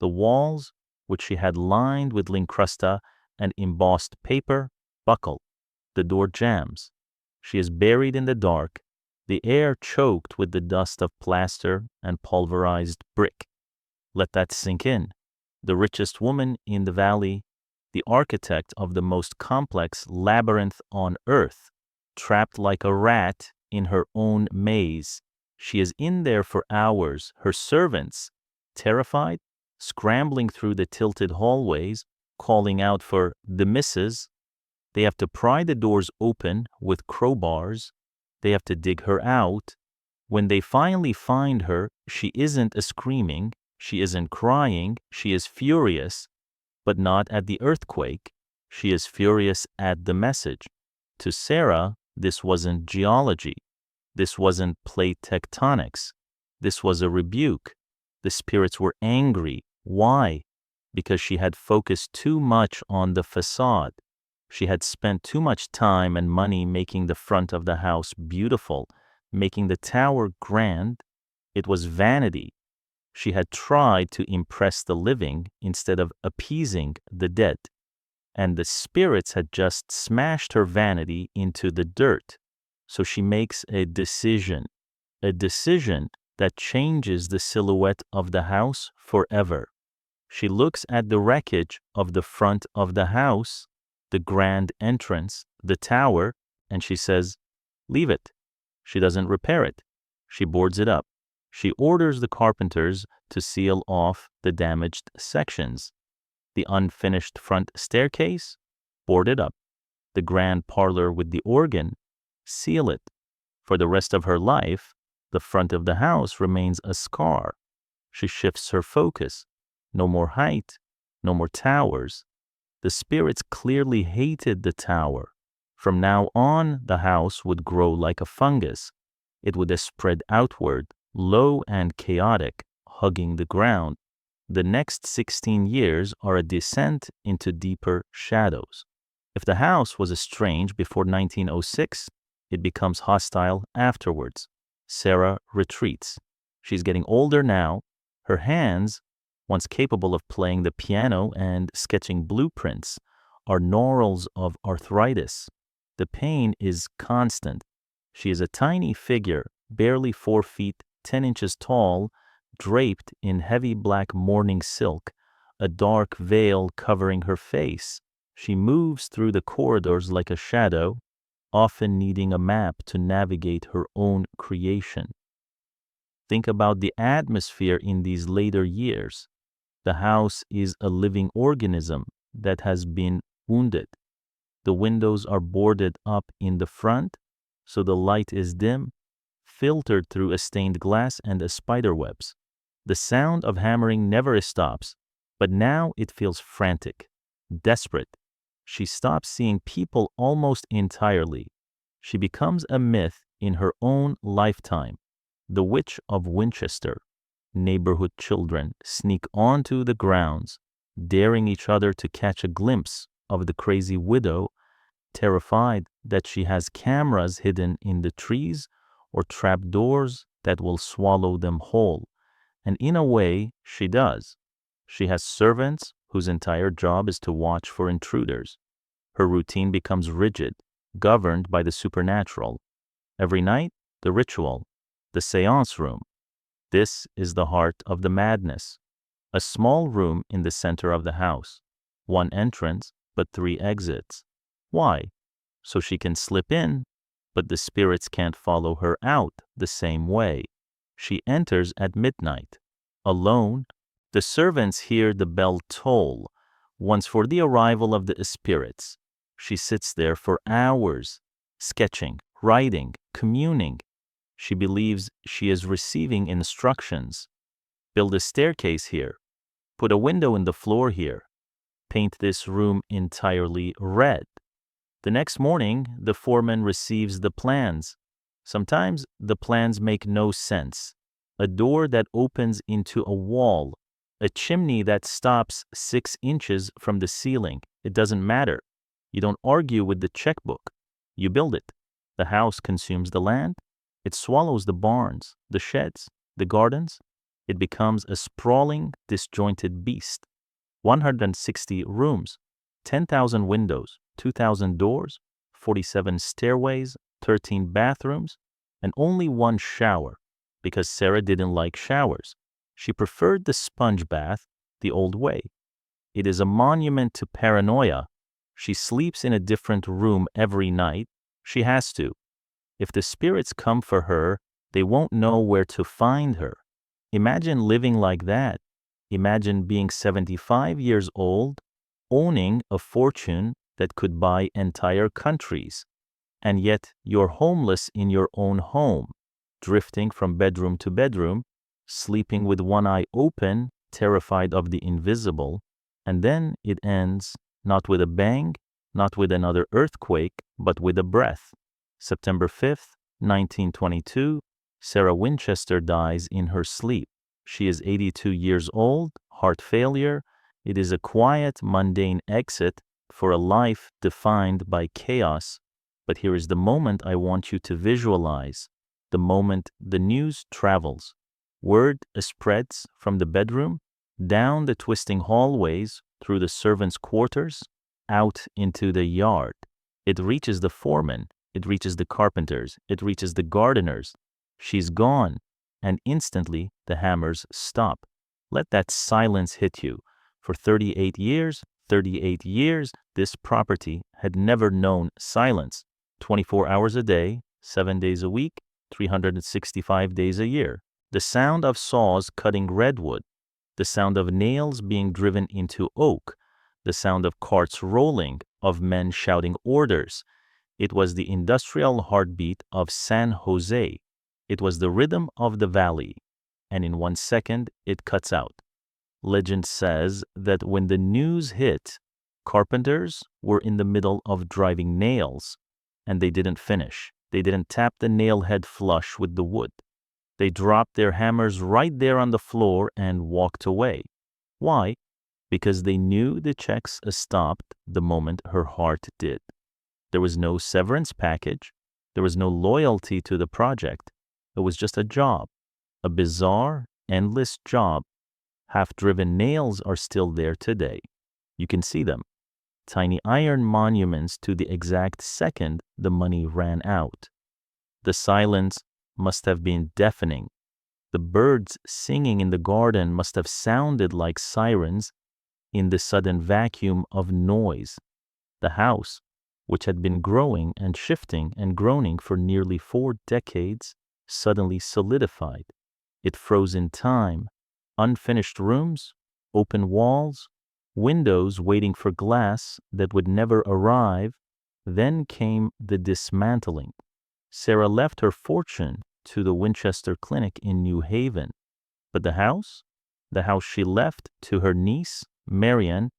Speaker 1: The walls, which she had lined with lincrusta and embossed paper, buckle. The door jams. She is buried in the dark, the air choked with the dust of plaster and pulverized brick. Let that sink in. The richest woman in the valley, the architect of the most complex labyrinth on earth, trapped like a rat in her own maze. She is in there for hours. Her servants, terrified, scrambling through the tilted hallways, calling out for the missus. They have to pry the doors open with crowbars. They have to dig her out. When they finally find her, she isn't screaming, she isn't crying, she is furious, but not at the earthquake. She is furious at the message. To Sarah, this wasn't geology. This wasn't plate tectonics. This was a rebuke. The spirits were angry. Why? Because she had focused too much on the facade. She had spent too much time and money making the front of the house beautiful, making the tower grand. It was vanity. She had tried to impress the living instead of appeasing the dead. And the spirits had just smashed her vanity into the dirt. So she makes a decision that changes the silhouette of the house forever. She looks at the wreckage of the front of the house, the grand entrance, the tower, and she says, leave it. She doesn't repair it. She boards it up. She orders the carpenters to seal off the damaged sections. The unfinished front staircase, board it up. The grand parlor with the organ, seal it. For the rest of her life, the front of the house remains a scar. She shifts her focus. No more height, no more towers. The spirits clearly hated the tower. From now on, the house would grow like a fungus. It would spread outward, low and chaotic, hugging the ground. The next 16 years are a descent into deeper shadows. If the house was strange before 1906, it becomes hostile afterwards. Sarah retreats. She's getting older now. Her hands, once capable of playing the piano and sketching blueprints, are gnarls of arthritis. The pain is constant. She is a tiny figure, barely 4 feet, 10 inches tall, draped in heavy black mourning silk, a dark veil covering her face. She moves through the corridors like a shadow. often needing a map to navigate her own creation. Think about the atmosphere in these later years. The house is a living organism that has been wounded. The windows are boarded up in the front, so the light is dim, filtered through a stained glass and a spider webs. The sound of hammering never stops, but now it feels frantic, desperate. She stops seeing people almost entirely. She becomes a myth in her own lifetime. The Witch of Winchester. Neighborhood children sneak onto the grounds, daring each other to catch a glimpse of the crazy widow, terrified that she has cameras hidden in the trees or trapdoors that will swallow them whole. And in a way, she does. She has servants whose entire job is to watch for intruders. Her routine becomes rigid, governed by the supernatural. Every night, the ritual, the seance room. This is the heart of the madness. A small room in the center of the house. One entrance, but 3 exits. Why? So she can slip in, but the spirits can't follow her out the same way. She enters at midnight. Alone, the servants hear the bell toll, once for the arrival of the spirits. She sits there for hours, sketching, writing, communing. She believes she is receiving instructions. Build a staircase here. Put a window in the floor here. Paint this room entirely red. The next morning, the foreman receives the plans. Sometimes the plans make no sense. A door that opens into a wall. A chimney that stops 6 inches from the ceiling. It doesn't matter. You don't argue with the checkbook. You build it. The house consumes the land. It swallows the barns, the sheds, the gardens. It becomes a sprawling, disjointed beast. 160 rooms, 10,000 windows, 2,000 doors, 47 stairways, 13 bathrooms, and only 1 shower, because Sarah didn't like showers. She preferred the sponge bath the old way. It is a monument to paranoia. She sleeps in a different room every night. She has to. If the spirits come for her, they won't know where to find her. Imagine living like that. Imagine being 75 years old, owning a fortune that could buy entire countries, and yet you're homeless in your own home, drifting from bedroom to bedroom, sleeping with one eye open, terrified of the invisible, and then it ends not with a bang, not with another earthquake, but with a breath. September 5th, 1922, Sarah Winchester dies in her sleep. She is 82 years old, heart failure. It is a quiet, mundane exit for a life defined by chaos. But here is the moment I want you to visualize. The moment the news travels. Word spreads from the bedroom, down the twisting hallways, through the servants' quarters, out into the yard. It reaches the foreman. It reaches the carpenters. It reaches the gardeners. She's gone, and instantly the hammers stop. Let that silence hit you. For 38 years, this property had never known silence. 24 hours a day, 7 days a week, 365 days a year. The sound of saws cutting redwood. The sound of nails being driven into oak. The sound of carts rolling, of men shouting orders. It was the industrial heartbeat of San Jose. It was the rhythm of the valley. And in 1 second, it cuts out. Legend says that when the news hit, carpenters were in the middle of driving nails, and they didn't finish. They didn't tap the nail head flush with the wood. They dropped their hammers right there on the floor and walked away. Why? Because they knew the checks stopped the moment her heart did. There was no severance package. There was no loyalty to the project. It was just a job, a bizarre, endless job. Half-driven nails are still there today. You can see them. Tiny iron monuments to the exact second the money ran out. The silence must have been deafening. The birds singing in the garden must have sounded like sirens in the sudden vacuum of noise. The house which had been growing and shifting and groaning for nearly 4 decades, suddenly solidified. It froze in time, unfinished rooms, open walls, windows waiting for glass that would never arrive. Then came the dismantling. Sarah left her fortune to the Winchester Clinic in New Haven. But the house she left to her niece, Marian,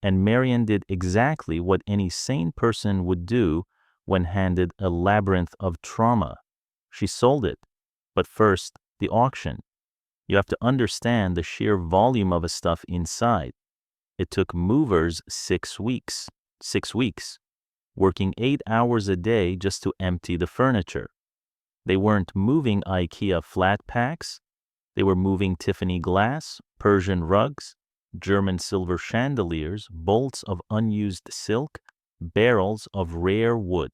Speaker 1: and Marian did exactly what any sane person would do when handed a labyrinth of trauma. She sold it. But first, the auction. You have to understand the sheer volume of the stuff inside. It took movers 6 weeks. 6 weeks. Working 8 hours a day just to empty the furniture. They weren't moving IKEA flat packs. They were moving Tiffany glass, Persian rugs, German silver chandeliers, bolts of unused silk, barrels of rare wood.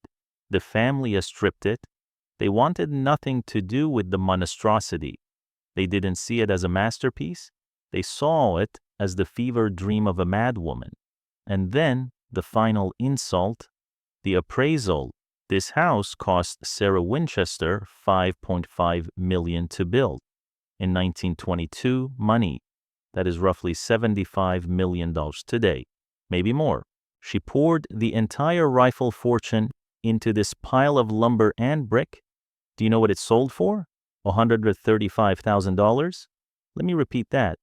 Speaker 1: The family has stripped it. They wanted nothing to do with the monstrosity. They didn't see it as a masterpiece. They saw it as the fever dream of a madwoman. And then the final insult, the appraisal. This house cost Sarah Winchester $5.5 million to build. In 1922 money, that is roughly $75 million today, maybe more. She poured the entire rifle fortune into this pile of lumber and brick. Do you know what it sold for? $135,000. Let me repeat that.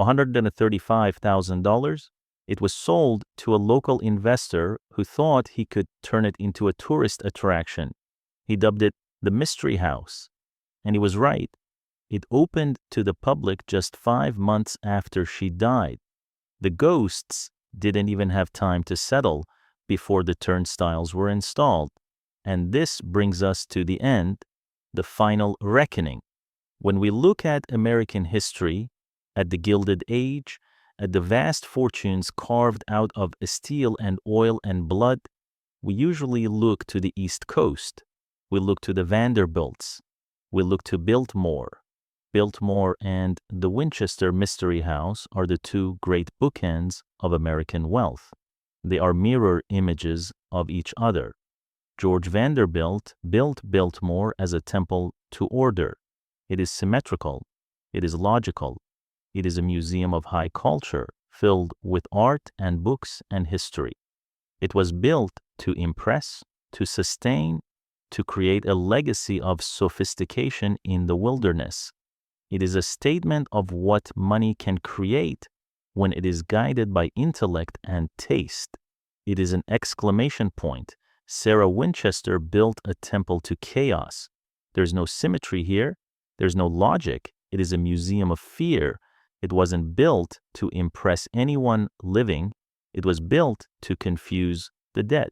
Speaker 1: $135,000. It was sold to a local investor who thought he could turn it into a tourist attraction. He dubbed it the Mystery House. And he was right. It opened to the public just 5 months after she died. The ghosts didn't even have time to settle before the turnstiles were installed. And this brings us to the end, the final reckoning. When we look at American history, at the Gilded Age, at the vast fortunes carved out of steel and oil and blood, we usually look to the East Coast. We look to the Vanderbilts. We look to Biltmore. Biltmore and the Winchester Mystery House are the two great bookends of American wealth. They are mirror images of each other. George Vanderbilt built Biltmore as a temple to order. It is symmetrical. It is logical. It is a museum of high culture filled with art and books and history. It was built to impress, to sustain, to create a legacy of sophistication in the wilderness. It is a statement of what money can create when it is guided by intellect and taste. It is an exclamation point. Sarah Winchester built a temple to chaos. There's no symmetry here. There's no logic. It is a museum of fear. It wasn't built to impress anyone living. It was built to confuse the dead.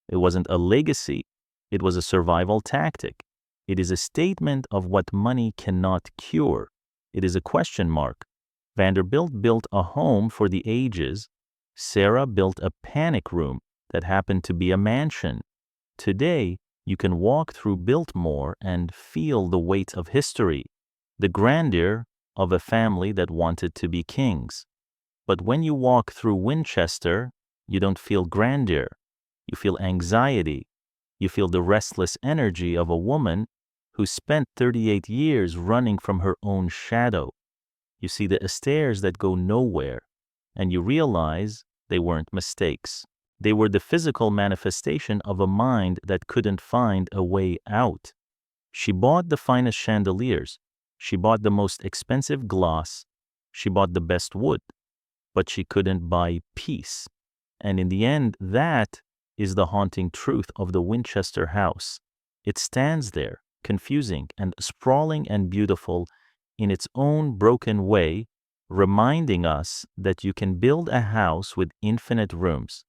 Speaker 1: It wasn't a legacy. It was a survival tactic. It is a statement of what money cannot cure. It is a question mark. Vanderbilt built a home for the ages. Sarah built a panic room that happened to be a mansion. Today, you can walk through Biltmore and feel the weight of history, the grandeur of a family that wanted to be kings. But when you walk through Winchester, you don't feel grandeur. You feel anxiety. You feel the restless energy of a woman who spent 38 years running from her own shadow. You see the stairs that go nowhere, and you realize they weren't mistakes. They were the physical manifestation of a mind that couldn't find a way out. She bought the finest chandeliers. She bought the most expensive glass. She bought the best wood. But she couldn't buy peace. And in the end, that is the haunting truth of the Winchester house. It stands there, confusing and sprawling and beautiful in its own broken way, reminding us that you can build a house with infinite rooms,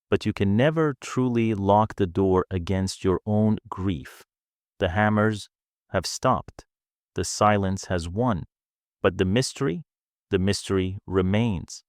Speaker 1: but you can never truly lock the door against your own grief. The hammers have stopped. The silence has won. But the mystery remains.